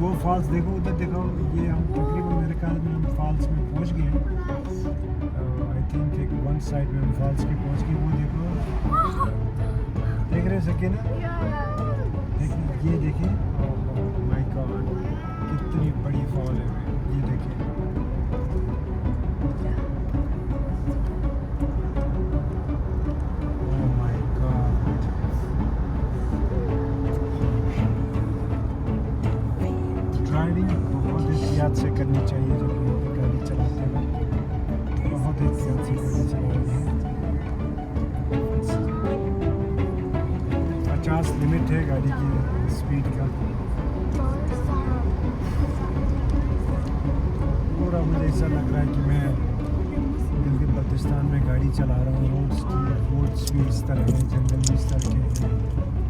वो फॉल्स देखो, उधर देखो। ये हम तकरीबन मेरे ख्याल में हम फॉल्स में पहुंच गए हैं। आई थिंक एक वन साइड में हम फॉल्स के पहुंच गए। वो देखो, देख रहे सके ना? ये देखिए, माय गॉड कितनी बड़ी फॉल है। ये देखिए, ओह माय गॉड। ड्राइविंग बहुत एहतियात से करनी चाहिए जब गाड़ी चलाते वक्त। बहुत एहतियात से गाड़ी चलानी है। 50 लिमिट है गाड़ी की स्पीड का। पूरा मुझे ऐसा लग रहा है कि मैं गिलगित बल्तिस्तान में गाड़ी चला रहा हूँ। रोड्स भी इस तरह हैं, जंगल भी इस तरह के हैं।